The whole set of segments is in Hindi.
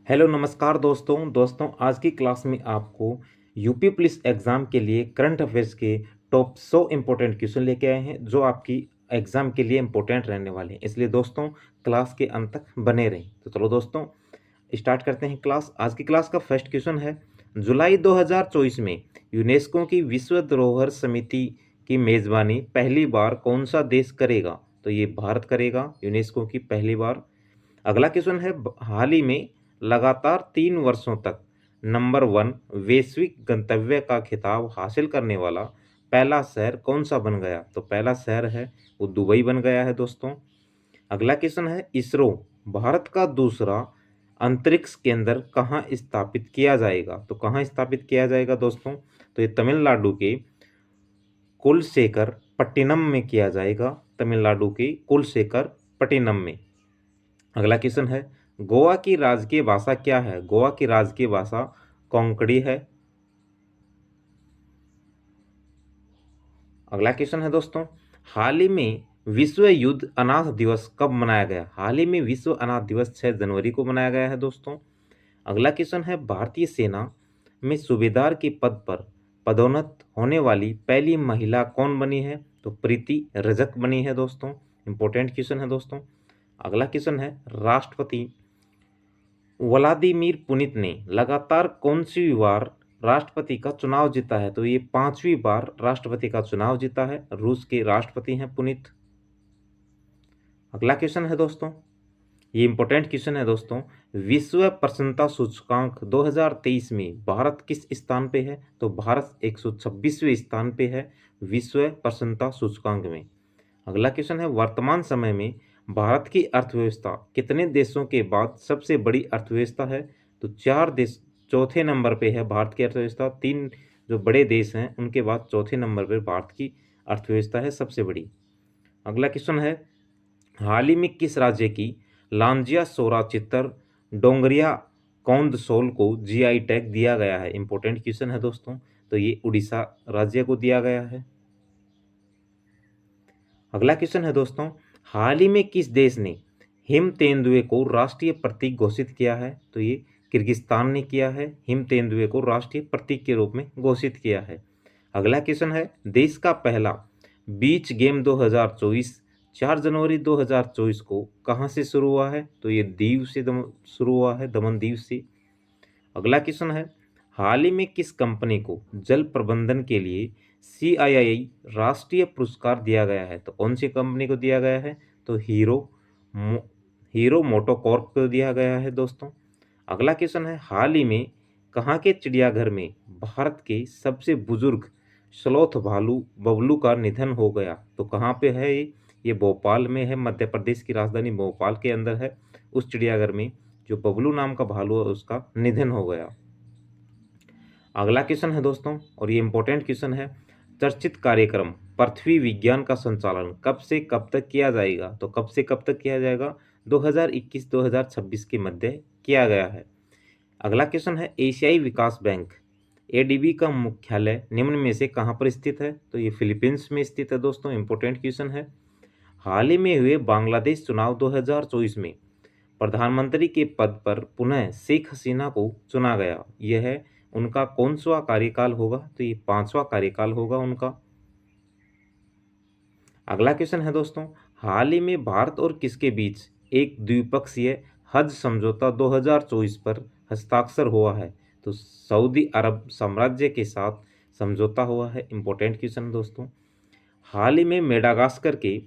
हेलो नमस्कार दोस्तों आज की क्लास में आपको यूपी पुलिस एग्ज़ाम के लिए करंट अफेयर्स के टॉप 100 इम्पोर्टेंट क्वेश्चन लेके आए हैं जो आपकी एग्ज़ाम के लिए इम्पोर्टेंट रहने वाले हैं। इसलिए दोस्तों क्लास के अंत तक बने रहें। तो चलो दोस्तों स्टार्ट करते हैं क्लास। आज की क्लास का फर्स्ट क्वेश्चन है, जुलाई 2024 में यूनेस्को की विश्व धरोहर समिति की मेज़बानी पहली बार कौन सा देश करेगा? तो ये भारत करेगा यूनेस्को की पहली बार। अगला क्वेश्चन है, हाल ही में लगातार 3 वर्षों तक नंबर 1 वैश्विक गंतव्य का खिताब हासिल करने वाला पहला शहर कौन सा बन गया? तो पहला शहर है वो दुबई बन गया है दोस्तों। अगला क्वेश्चन है, इसरो भारत का दूसरा अंतरिक्ष केंद्र कहाँ स्थापित किया जाएगा? तो कहाँ स्थापित किया जाएगा दोस्तों? तो ये तमिलनाडु के कुलशेखर पट्टिनम में किया जाएगा, तमिलनाडु के कुलशेखर पट्टिनम में। अगला क्वेश्चन है, गोवा की राजकीय भाषा क्या है? गोवा की राजकीय भाषा कोंकणी है। अगला क्वेश्चन है दोस्तों, हाल ही में विश्व युद्ध अनाथ दिवस कब मनाया गया? हाल ही में विश्व अनाथ दिवस 6 जनवरी को मनाया गया है दोस्तों। अगला क्वेश्चन है, भारतीय सेना में सूबेदार के पद पर पदोन्नत होने वाली पहली महिला कौन बनी है? तो प्रीति रजक बनी है दोस्तों। इंपॉर्टेंट क्वेश्चन है दोस्तों। अगला क्वेश्चन है, राष्ट्रपति व्लादिमीर पुतिन ने लगातार कौन-सी बार राष्ट्रपति का चुनाव जीता है? तो ये 5वीं बार राष्ट्रपति का चुनाव जीता है। रूस के राष्ट्रपति हैं पुतिन। अगला क्वेश्चन है दोस्तों, ये इंपॉर्टेंट क्वेश्चन है दोस्तों, विश्व प्रसन्नता सूचकांक 2023 में भारत किस स्थान पे है? तो भारत 126वें स्थान पे है विश्व प्रसन्नता सूचकांक में। अगला क्वेश्चन है, वर्तमान समय में भारत की अर्थव्यवस्था कितने देशों के बाद सबसे बड़ी अर्थव्यवस्था है? तो 4 देश, चौथे नंबर पे है भारत की अर्थव्यवस्था। 3 जो बड़े देश हैं उनके बाद चौथे नंबर पे भारत की अर्थव्यवस्था है सबसे बड़ी। अगला क्वेश्चन है, हाल ही में किस राज्य की लांजिया सोरा चित्तर डोंगरिया कौंदसोल को जीआई टैग दिया गया है? इंपॉर्टेंट क्वेश्चन है दोस्तों। तो ये उड़ीसा राज्य को दिया गया है। अगला क्वेश्चन है दोस्तों, हाल ही में किस देश ने हिम तेंदुए को राष्ट्रीय प्रतीक घोषित किया है? तो ये किर्गिस्तान ने किया है, हिम तेंदुए को राष्ट्रीय प्रतीक के रूप में घोषित किया है। अगला क्वेश्चन है, देश का पहला बीच गेम 2024 4 जनवरी 2024 को कहाँ से शुरू हुआ है? तो ये दीव से शुरू हुआ है, दमन दीव से। अगला क्वेश्चन है, हाल ही में किस कंपनी को जल प्रबंधन के लिए सीआईआई राष्ट्रीय पुरस्कार दिया गया है? तो कौन सी कंपनी को दिया गया है? तो हीरो मोटोकॉर्प को दिया गया है दोस्तों। अगला क्वेश्चन है, हाल ही में कहाँ के चिड़ियाघर में भारत के सबसे बुजुर्ग स्लोथ भालू बबलू का निधन हो गया? तो कहाँ पे है ये भोपाल में है, मध्य प्रदेश की राजधानी भोपाल के अंदर है। उस चिड़ियाघर में जो बबलू नाम का भालू है उसका निधन हो गया। अगला क्वेश्चन है दोस्तों, और ये इंपॉर्टेंट क्वेश्चन है, चर्चित कार्यक्रम पृथ्वी विज्ञान का संचालन कब से कब तक किया जाएगा? तो कब से कब तक किया जाएगा? 2021-2026 के मध्य किया गया है। अगला क्वेश्चन है, एशियाई विकास बैंक एडीबी का मुख्यालय निम्न में से कहाँ पर स्थित है? तो ये फिलीपींस में स्थित है दोस्तों। इंपॉर्टेंट क्वेश्चन है, हाल ही में हुए बांग्लादेश चुनाव 2024 में प्रधानमंत्री के पद पर पुनः शेख हसीना को चुना गया। यह है उनका कौन-सा कार्यकाल होगा? तो ये 5वां कार्यकाल होगा उनका। अगला क्वेश्चन है दोस्तों, हाल ही में भारत और किसके बीच एक द्विपक्षीय हज समझौता 2024 पर हस्ताक्षर हुआ है? तो सऊदी अरब साम्राज्य के साथ समझौता हुआ है। इंपॉर्टेंट क्वेश्चन दोस्तों। हाल ही में मेडागास्कर के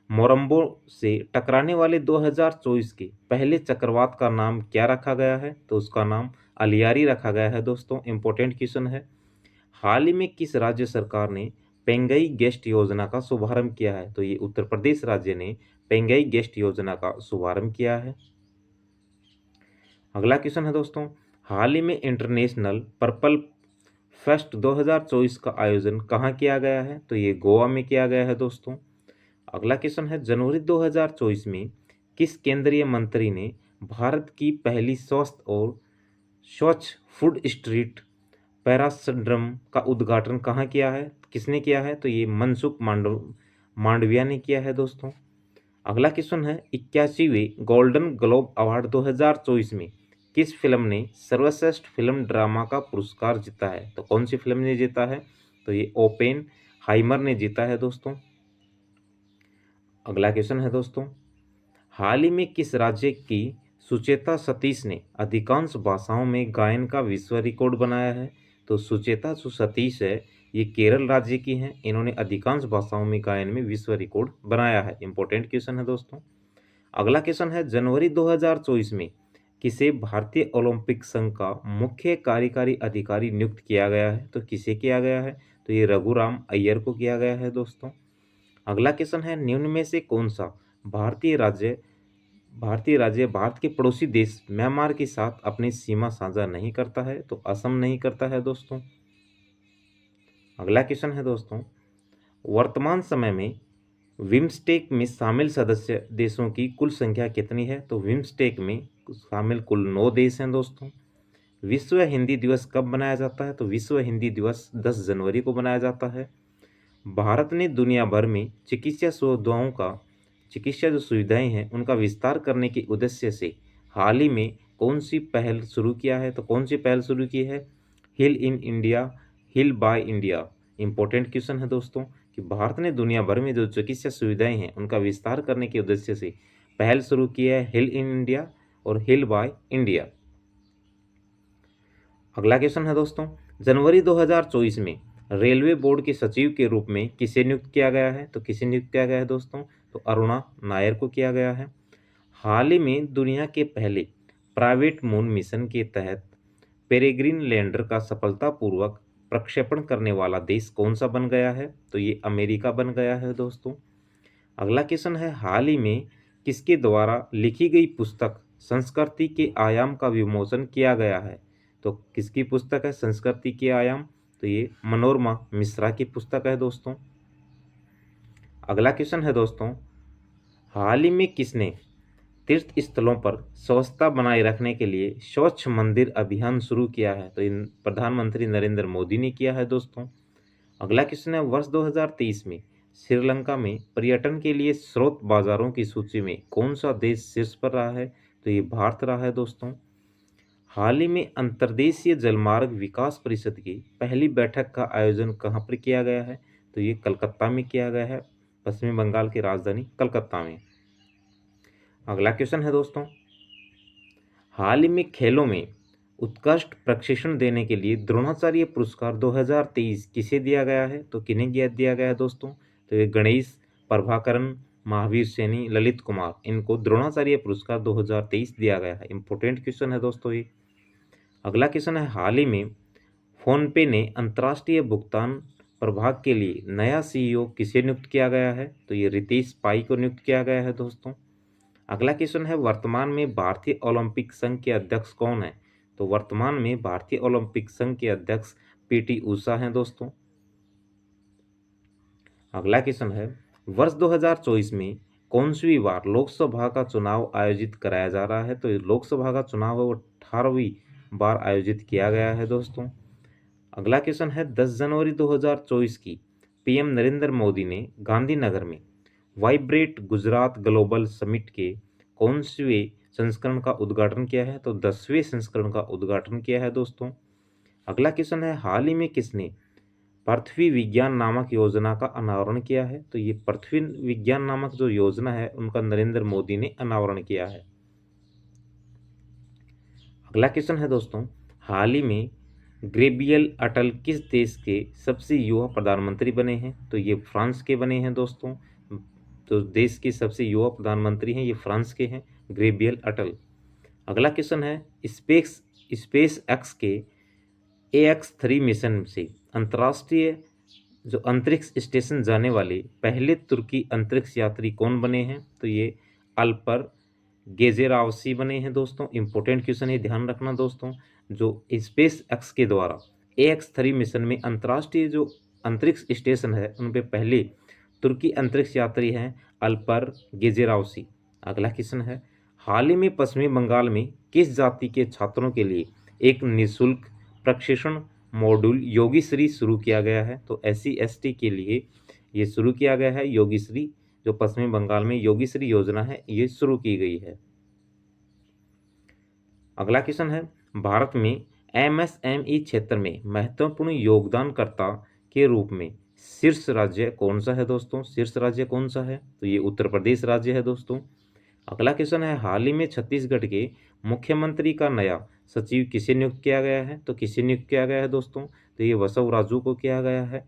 मोरम्बो से टकराने वाले 2024 के पहले चक्रवात का नाम क्या रखा गया है? तो उसका नाम अलियारी रखा गया है दोस्तों। इंपॉर्टेंट क्वेश्चन है, हाल ही में किस राज्य सरकार ने पेंगई गेस्ट योजना का शुभारंभ किया है? तो ये उत्तर प्रदेश राज्य ने पेंगई गेस्ट योजना का शुभारंभ किया है। अगला क्वेश्चन है दोस्तों, हाल ही में इंटरनेशनल पर्पल फेस्ट 2024 का आयोजन कहाँ किया गया है? तो ये गोवा में किया गया है दोस्तों। अगला क्वेश्चन है, जनवरी 2024 में किस केंद्रीय मंत्री ने भारत की पहली स्वस्थ और स्वच्छ फूड स्ट्रीट पैरासड्रम का उद्घाटन कहाँ किया है? किसने किया है? तो ये मनसुख मांडविया ने किया है दोस्तों। अगला क्वेश्चन है, 81वें गोल्डन ग्लोब अवार्ड 2024 में किस फिल्म ने सर्वश्रेष्ठ फिल्म ड्रामा का पुरस्कार जीता है? तो कौन सी फिल्म ने जीता है? तो ये ओपेन हाइमर ने जीता है दोस्तों। अगला क्वेश्चन है दोस्तों, हाल ही में किस राज्य की सुचेता सतीश ने अधिकांश भाषाओं में गायन का विश्व रिकॉर्ड बनाया है? तो सुचेता जो सतीश है ये केरल राज्य की हैं, इन्होंने अधिकांश भाषाओं में गायन में विश्व रिकॉर्ड बनाया है। इंपॉर्टेंट क्वेश्चन है दोस्तों। अगला क्वेश्चन है, जनवरी 2024 में किसे भारतीय ओलंपिक संघ का मुख्य कार्यकारी अधिकारी नियुक्त किया गया है? तो किसे किया गया है? तो ये रघुराम अय्यर को किया गया है दोस्तों। अगला क्वेश्चन है, निम्न में से कौन सा भारतीय राज्य भारत के पड़ोसी देश म्यांमार के साथ अपनी सीमा साझा नहीं करता है? तो असम नहीं करता है दोस्तों। अगला क्वेश्चन है दोस्तों, वर्तमान समय में विम्स्टेक में शामिल सदस्य देशों की कुल संख्या कितनी है? तो विम्स्टेक में शामिल कुल 9 देश हैं दोस्तों। विश्व हिंदी दिवस कब मनाया जाता है? तो विश्व हिंदी दिवस 10 जनवरी को मनाया जाता है। भारत ने दुनिया भर में चिकित्सा जो सुविधाएं हैं उनका विस्तार करने के उद्देश्य से हाल ही में कौन सी पहल शुरू किया है? तो कौन सी पहल शुरू की है? Heal in India, heal by India. Important question है दोस्तों कि भारत ने दुनिया भर में जो चिकित्सा सुविधाएं हैं उनका विस्तार करने के उद्देश्य से पहल शुरू की है, हील इन इंडिया और हील बाय इंडिया। अगला क्वेश्चन है दोस्तों, जनवरी 2024 में रेलवे बोर्ड के सचिव के रूप में किसे नियुक्त किया गया है? तो किसे नियुक्त किया गया है दोस्तों? तो अरुणा नायर को किया गया है। हाल ही में दुनिया के पहले प्राइवेट मून मिशन के तहत पेरेग्रिन लैंडर का सफलतापूर्वक प्रक्षेपण करने वाला देश कौन सा बन गया है? तो ये अमेरिका बन गया है दोस्तों। अगला क्वेश्चन है, हाल ही में किसके द्वारा लिखी गई पुस्तक संस्कृति के आयाम का विमोचन किया गया है? तो किसकी पुस्तक है संस्कृति के आयाम? तो ये मनोरमा मिश्रा की पुस्तक है दोस्तों। अगला क्वेश्चन है दोस्तों, हाल ही में किसने तीर्थ स्थलों पर स्वच्छता बनाए रखने के लिए स्वच्छ मंदिर अभियान शुरू किया है? तो इन प्रधानमंत्री नरेंद्र मोदी ने किया है दोस्तों। अगला क्वेश्चन है, वर्ष 2023 में श्रीलंका में पर्यटन के लिए स्रोत बाजारों की सूची में कौन सा देश शीर्ष पर रहा है? तो ये भारत रहा है दोस्तों। हाल ही में अंतर्देशीय जलमार्ग विकास परिषद की पहली बैठक का आयोजन कहाँ पर किया गया है? तो ये कलकत्ता में किया गया है, पश्चिमी बंगाल की राजधानी कलकत्ता में। अगला क्वेश्चन है दोस्तों, हाल ही में खेलों में उत्कृष्ट प्रशिक्षण देने के लिए द्रोणाचार्य पुरस्कार 2023 किसे दिया गया है? तो किन्हें दिया गया है दोस्तों? तो ये गणेश, प्रभाकरण, महावीर सैनी, ललित कुमार, इनको द्रोणाचार्य पुरस्कार 2023 दिया गया है। इंपॉर्टेंट क्वेश्चन है दोस्तों ये। अगला क्वेश्चन है, हाल ही में फोनपे ने अंतर्राष्ट्रीय भुगतान प्रभाग के लिए नया सीईओ किसे नियुक्त किया गया है? तो ये रितेश पाई को नियुक्त किया गया है दोस्तों। अगला क्वेश्चन है, वर्तमान में भारतीय ओलंपिक संघ के अध्यक्ष कौन है? तो वर्तमान में भारतीय ओलंपिक संघ के अध्यक्ष पीटी ऊषा हैं दोस्तों। अगला क्वेश्चन है, वर्ष 2024 में कौनसी बार लोकसभा का चुनाव आयोजित कराया जा रहा है? तो ये लोकसभा का चुनाव है वो 18वीं बार आयोजित किया गया है दोस्तों। अगला क्वेश्चन है, 10 जनवरी 2024 की पीएम नरेंद्र मोदी ने गांधीनगर में वाइब्रेट गुजरात ग्लोबल समिट के कौनसवें संस्करण का उद्घाटन किया है? तो 10वें संस्करण का उद्घाटन किया है दोस्तों। अगला क्वेश्चन है, हाल ही में किसने पृथ्वी विज्ञान नामक योजना का अनावरण किया है? तो ये पृथ्वी विज्ञान नामक जो योजना है उनका नरेंद्र मोदी ने अनावरण किया है। अगला क्वेश्चन है दोस्तों, हाल ही में गैब्रियल अटल किस देश के सबसे युवा प्रधानमंत्री बने हैं? तो ये फ्रांस के बने हैं दोस्तों। तो देश के सबसे युवा प्रधानमंत्री हैं ये फ्रांस के हैं, गैब्रियल अटल। अगला क्वेश्चन है, स्पेस एक्स के AX3 मिशन से अंतर्राष्ट्रीय जो अंतरिक्ष स्टेशन जाने वाले पहले तुर्की अंतरिक्ष यात्री कौन बने हैं? तो ये अल्पर गेजेरावसी बने हैं दोस्तों। इंपॉर्टेंट क्वेश्चन है, ध्यान रखना दोस्तों। जो स्पेस एक्स के द्वारा AX3 मिशन में अंतर्राष्ट्रीय जो अंतरिक्ष स्टेशन है उन पे पहले तुर्की अंतरिक्ष यात्री हैं अल्पर गेजेरावसी। अगला क्वेश्चन है, हाल ही में पश्चिमी बंगाल में किस जाति के छात्रों के लिए एक निःशुल्क प्रशिक्षण मॉड्यूल योगीश्री शुरू किया गया है? तो SC/ST के लिए ये शुरू किया गया है योगीश्री, जो पश्चिमी बंगाल में योगीश्री योजना है ये शुरू की गई है। अगला क्वेश्चन है, भारत में एमएसएमई क्षेत्र में महत्वपूर्ण योगदानकर्ता के रूप में शीर्ष राज्य कौन सा है दोस्तों? शीर्ष राज्य कौन सा है? तो ये उत्तर प्रदेश राज्य है दोस्तों। अगला क्वेश्चन है, हाल ही में छत्तीसगढ़ के मुख्यमंत्री का नया सचिव किसे नियुक्त किया गया है? तो किसे नियुक्त किया गया है दोस्तों? तो ये बसव राजू को किया गया है।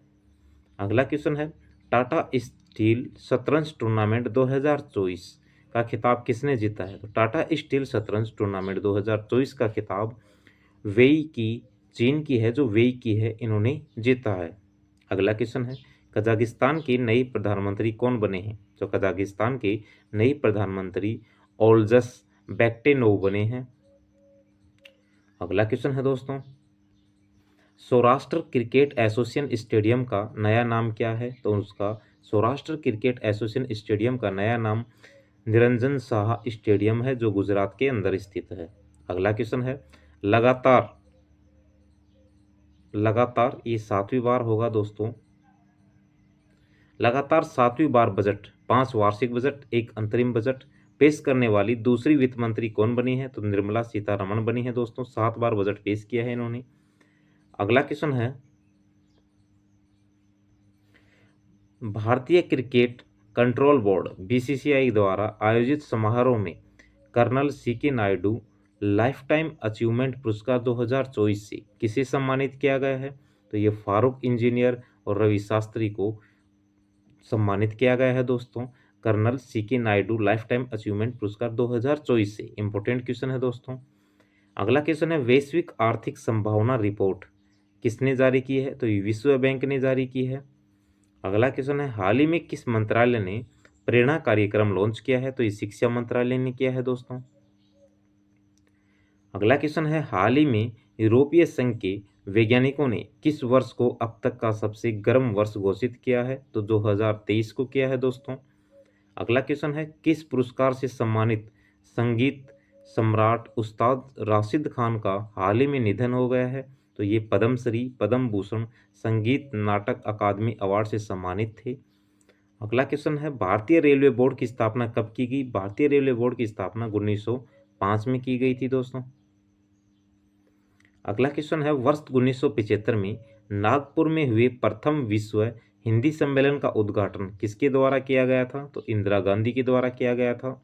अगला क्वेश्चन है, टाटा स्टील शतरंज टूर्नामेंट 2024 का खिताब किसने जीता है? तो टाटा स्टील शतरंज टूर्नामेंट 2024 का खिताब वेई की, चीन की है, जो वेई की है, इन्होंने जीता है। अगला क्वेश्चन है, कजाकिस्तान के नए प्रधानमंत्री कौन बने हैं? तो कजाकिस्तान के नए प्रधानमंत्री ओल्जस बेक्टेनोव बने हैं। अगला क्वेश्चन है दोस्तों, सौराष्ट्र क्रिकेट एसोसिएशन स्टेडियम का नया नाम क्या है? तो उसका सौराष्ट्र क्रिकेट एसोसिएशन स्टेडियम का नया नाम निरंजन शाह स्टेडियम है, जो गुजरात के अंदर स्थित है। अगला क्वेश्चन है, लगातार ये 7वीं बार होगा दोस्तों, लगातार 7वीं बार बजट, 5 वार्षिक बजट, 1 अंतरिम बजट पेश करने वाली दूसरी वित्त मंत्री कौन बनी है? तो निर्मला सीतारमण बनी है दोस्तों। 7 बार बजट पेश किया है इन्होंने। अगला क्वेश्चन है, भारतीय क्रिकेट कंट्रोल बोर्ड बीसीसीआई द्वारा आयोजित समारोह में colonel CK Naidu lifetime achievement पुरस्कार 2024 से किसे सम्मानित किया गया है? तो ये फारूक इंजीनियर और रवि शास्त्री को सम्मानित किया गया है दोस्तों। Colonel CK Naidu lifetime achievement पुरस्कार 2024 से। इंपॉर्टेंट क्वेश्चन है दोस्तों। अगला क्वेश्चन है, वैश्विक आर्थिक संभावना रिपोर्ट किसने जारी की है? तो ये विश्व बैंक ने जारी की है। अगला क्वेश्चन है, हाल ही में किस मंत्रालय ने प्रेरणा कार्यक्रम लॉन्च किया है? तो ये शिक्षा मंत्रालय ने किया है दोस्तों। अगला क्वेश्चन है, हाल ही में यूरोपीय संघ के वैज्ञानिकों ने किस वर्ष को अब तक का सबसे गर्म वर्ष घोषित किया है? तो 2023 को किया है दोस्तों। अगला क्वेश्चन है, किस पुरस्कार से सम्मानित संगीत सम्राट उस्ताद राशिद खान का हाल ही में निधन हो गया है? तो ये पद्मश्री, पद्म भूषण, संगीत नाटक अकादमी अवार्ड से सम्मानित थे। अगला क्वेश्चन है, भारतीय रेलवे बोर्ड की स्थापना कब की गई? भारतीय रेलवे बोर्ड की स्थापना 1905 में की गई थी दोस्तों। अगला क्वेश्चन है, वर्ष 1975 में नागपुर में हुए प्रथम विश्व हिंदी सम्मेलन का उद्घाटन किसके द्वारा किया गया था? तो इंदिरा गांधी के द्वारा किया गया था।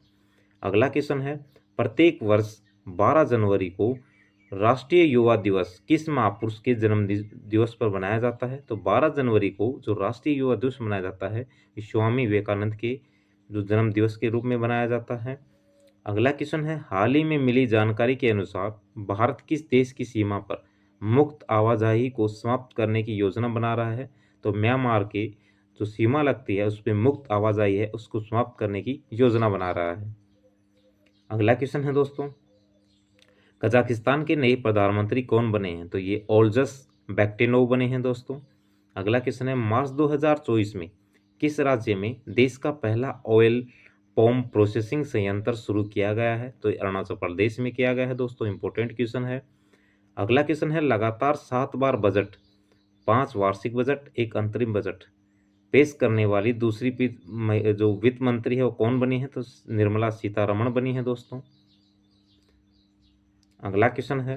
अगला क्वेश्चन है, प्रत्येक वर्ष 12 जनवरी को राष्ट्रीय युवा दिवस किस महापुरुष के जन्म दिवस पर मनाया जाता है? तो 12 जनवरी को जो राष्ट्रीय युवा दिवस मनाया जाता है, स्वामी विवेकानंद के जो जन्म दिवस के रूप में मनाया जाता है। अगला क्वेश्चन है, हाल ही में मिली जानकारी के अनुसार भारत किस देश की सीमा पर मुक्त आवाजाही को समाप्त करने की योजना बना रहा है? तो म्यांमार के जो सीमा लगती है उस पर मुक्त आवाजाही है, उसको समाप्त करने की योजना बना रहा है। अगला क्वेश्चन है दोस्तों, कजाकिस्तान के नए प्रधानमंत्री कौन बने हैं? तो ये ओल्जस बेक्टेनोव बने हैं दोस्तों। अगला क्वेश्चन है, मार्च 2024 में किस राज्य में देश का पहला ऑयल पॉम प्रोसेसिंग संयंत्र शुरू किया गया है? तो अरुणाचल प्रदेश में किया गया है दोस्तों। इंपॉर्टेंट क्वेश्चन है। अगला क्वेश्चन है, लगातार 7 बार बजट, 5 वार्षिक बजट, 1 अंतरिम बजट पेश करने वाली दूसरी जो वित्त मंत्री है वो कौन बनी है? तो निर्मला सीतारमण बनी है दोस्तों। अगला क्वेश्चन है,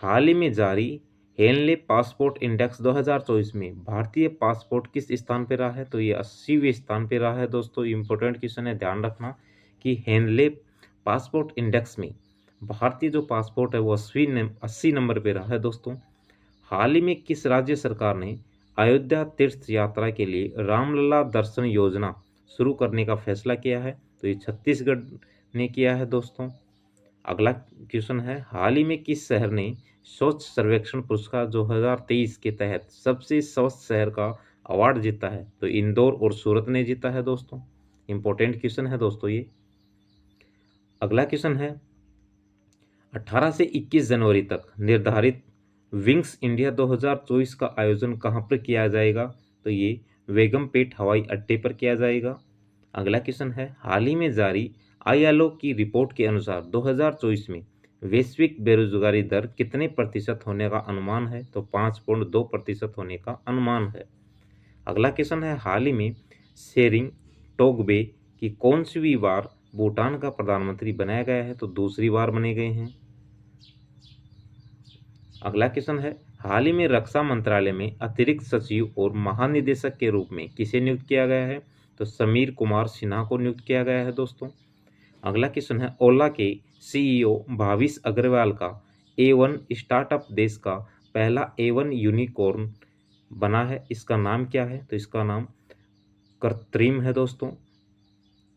हाल ही में जारी हेनले पासपोर्ट इंडेक्स 2024 में भारतीय पासपोर्ट किस स्थान पर रहा है? तो ये 80वें स्थान पर रहा है दोस्तों। इंपॉर्टेंट क्वेश्चन है, ध्यान रखना कि हेनले पासपोर्ट इंडेक्स में भारतीय जो पासपोर्ट है वो 80 नंबर पर रहा है दोस्तों। हाल ही में किस राज्य सरकार ने अयोध्या तीर्थ यात्रा के लिए रामलला दर्शन योजना शुरू करने का फैसला किया है? तो ये छत्तीसगढ़ ने किया है दोस्तों। अगला क्वेश्चन है, हाल ही में किस शहर ने स्वच्छ सर्वेक्षण पुरस्कार 2023 के तहत सबसे स्वच्छ शहर का अवार्ड जीता है? तो इंदौर और सूरत ने जीता है दोस्तों। इंपॉर्टेंट क्वेश्चन है दोस्तों ये। अगला क्वेश्चन है, 18 से 21 जनवरी तक निर्धारित विंग्स इंडिया 2024 का आयोजन कहां पर किया जाएगा? तो ये बेगमपेट हवाई अड्डे पर किया जाएगा। अगला क्वेश्चन है, हाल ही में जारी आईएलओ की रिपोर्ट के अनुसार 2024 में वैश्विक बेरोजगारी दर कितने प्रतिशत होने का अनुमान है? तो 5.2% होने का अनुमान है। अगला क्वेश्चन है, हाल ही में शेरिंग टोगबे की कौन सी बार भूटान का प्रधानमंत्री बनाया गया है? तो दूसरी बार बने गए हैं। अगला क्वेश्चन है, हाल ही में रक्षा मंत्रालय में अतिरिक्त सचिव और महानिदेशक के रूप में किसे नियुक्त किया गया है? तो समीर कुमार सिन्हा को नियुक्त किया गया है दोस्तों। अगला क्वेश्चन है, ओला के सीईओ भाविश अग्रवाल का A1 स्टार्टअप देश का पहला A1 यूनिकॉर्न बना है, इसका नाम क्या है? तो इसका नाम कृत्रिम है दोस्तों।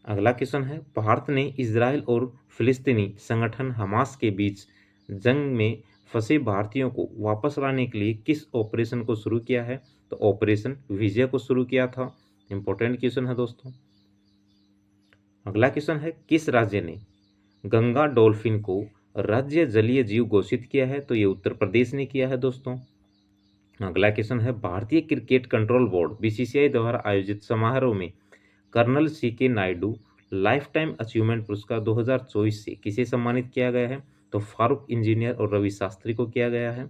अगला क्वेश्चन है, भारत ने इजराइल और फिलिस्तीनी संगठन हमास के बीच जंग में फंसे भारतीयों को वापस लाने के लिए किस ऑपरेशन को शुरू किया है? तो ऑपरेशन विजय को शुरू किया था। इंपॉर्टेंट क्वेश्चन है दोस्तों। अगला क्वेश्चन है, किस राज्य ने गंगा डॉल्फिन को राज्य जलीय जीव घोषित किया है? तो ये उत्तर प्रदेश ने किया है दोस्तों। अगला क्वेश्चन है, भारतीय क्रिकेट कंट्रोल बोर्ड बीसीसीआई द्वारा आयोजित समारोह में colonel CK Naidu lifetime achievement पुरस्कार 2024 से किसे सम्मानित किया गया है? तो फारूक इंजीनियर और रवि शास्त्री को किया गया है।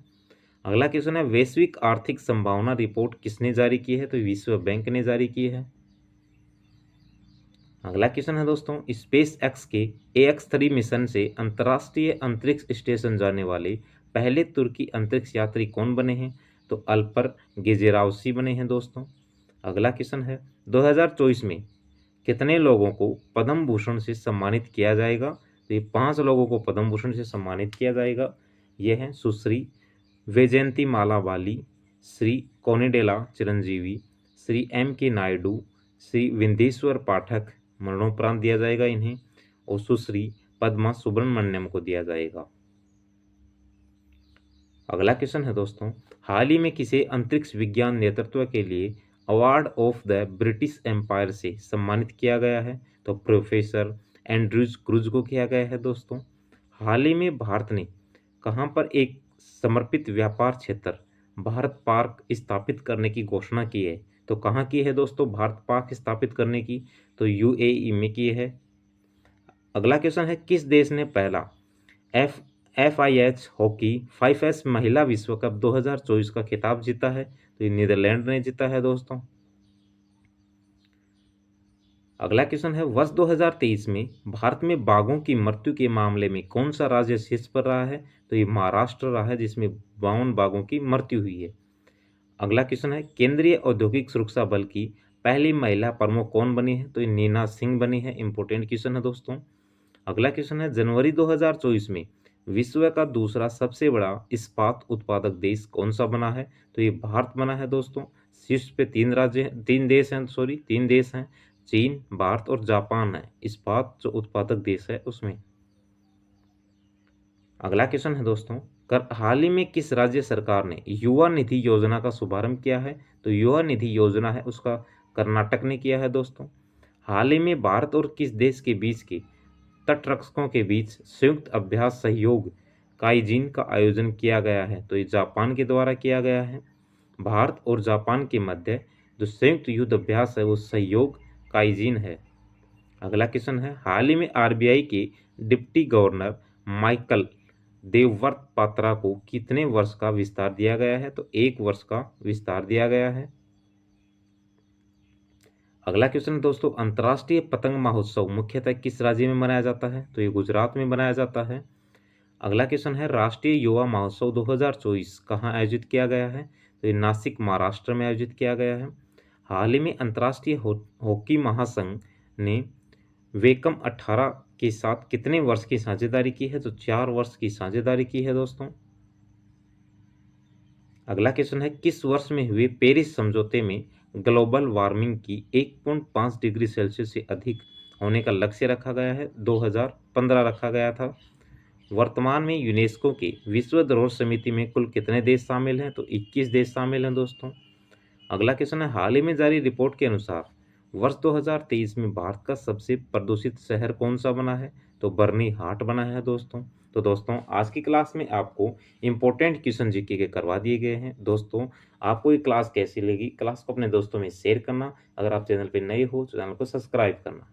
अगला क्वेश्चन है, वैश्विक आर्थिक संभावना रिपोर्ट किसने जारी की है? तो विश्व बैंक ने जारी की है। अगला क्वेश्चन है दोस्तों, स्पेस एक्स के AX3 मिशन से अंतर्राष्ट्रीय अंतरिक्ष स्टेशन जाने वाले पहले तुर्की अंतरिक्ष यात्री कौन बने हैं? तो अल्पर गेजेरावसी बने हैं दोस्तों। अगला क्वेश्चन है, 2024 में कितने लोगों को पद्म भूषण से सम्मानित किया जाएगा? तो ये 5 लोगों को पद्म भूषण से सम्मानित किया जाएगा। ये हैं सुश्री वैजयंती माला बाली, श्री कोनिडेला चिरंजीवी, श्री M.K. नायडू, श्री विंदेश्वर पाठक, मरणोपरांत दिया जाएगा इन्हें, और सुश्री पद्मा सुब्रमण्यम को दिया जाएगा। अगला क्वेश्चन है दोस्तों, हाल ही में किसे अंतरिक्ष विज्ञान नेतृत्व के लिए award of the British Empire से सम्मानित किया गया है? तो प्रोफेसर एंड्रूज क्रूज को किया गया है दोस्तों। हाल ही में भारत ने कहाँ पर एक समर्पित व्यापार क्षेत्र भारत पार्क स्थापित करने की घोषणा की है? तो कहाँ की है दोस्तों भारत पार्क स्थापित करने की? तो UAE में की है। अगला क्वेश्चन है, किस देश ने पहला FIH हॉकी 5S महिला विश्व कप 2024 का खिताब जीता है? तो ये नीदरलैंड ने जीता है दोस्तों। अगला क्वेश्चन है, वर्ष 2023 में भारत में बाघों की मृत्यु के मामले में कौन सा राज्य शीर्ष पर रहा है? तो ये महाराष्ट्र रहा है, जिसमें 52 बाघों की मृत्यु हुई है। अगला क्वेश्चन है, केंद्रीय औद्योगिक सुरक्षा बल की पहली महिला प्रमुख कौन बनी है? तो ये नीना सिंह बनी है। इंपॉर्टेंट क्वेश्चन है दोस्तों। अगला क्वेश्चन है, जनवरी 2024 में विश्व का दूसरा सबसे बड़ा इस्पात उत्पादक देश कौन सा बना है? तो ये भारत बना है दोस्तों। शीर्ष पे 3 देश हैं, चीन, भारत और जापान है इस्पात जो उत्पादक देश है उसमें। अगला क्वेश्चन है दोस्तों, हाल ही में किस राज्य सरकार ने युवा निधि योजना का शुभारंभ किया है? तो युवा निधि योजना है उसका कर्नाटक ने किया है दोस्तों। हाल ही में भारत और किस देश के बीच के तटरक्षकों के बीच संयुक्त अभ्यास सहयोग काईजिन का आयोजन किया गया है? तो ये जापान के द्वारा किया गया है। भारत और जापान के मध्य जो संयुक्त युद्ध अभ्यास है वो सहयोग काईजिन है। अगला क्वेश्चन है, हाल ही में RBI के deputy governor Michael Devvrat Patra को कितने वर्ष का विस्तार दिया गया है? तो 1 वर्ष का विस्तार दिया गया है। अगला क्वेश्चन दोस्तों, अंतर्राष्ट्रीय पतंग महोत्सव मुख्यतः किस राज्य में मनाया जाता है? तो ये गुजरात में मनाया जाता है। अगला क्वेश्चन है, राष्ट्रीय युवा महोत्सव 2024 कहाँ आयोजित किया गया है? तो ये नासिक महाराष्ट्र में आयोजित किया गया है। हाल ही में अंतर्राष्ट्रीय हॉकी महासंघ ने वेकम 18 के साथ कितने वर्ष की साझेदारी की है? तो 4 वर्ष की साझेदारी की है दोस्तों। अगला क्वेश्चन है, किस वर्ष में हुए पेरिस समझौते में ग्लोबल वार्मिंग की 1.5 डिग्री सेल्सियस से अधिक होने का लक्ष्य रखा गया है? 2015 रखा गया था। वर्तमान में यूनेस्को के विश्व धरोहर समिति में कुल कितने देश शामिल हैं? तो 21 देश शामिल हैं दोस्तों। अगला क्वेश्चन है, हाल ही में जारी रिपोर्ट के अनुसार वर्ष 2023 में भारत का सबसे प्रदूषित शहर कौन सा बना है? तो बर्नी हाट बना है दोस्तों। तो दोस्तों आज की क्लास में आपको इंपॉर्टेंट क्वेश्चन जीके के करवा दिए गए हैं। दोस्तों आपको ये क्लास कैसी लगी? क्लास को अपने दोस्तों में शेयर करना। अगर आप चैनल पर नए हो तो चैनल को सब्सक्राइब करना।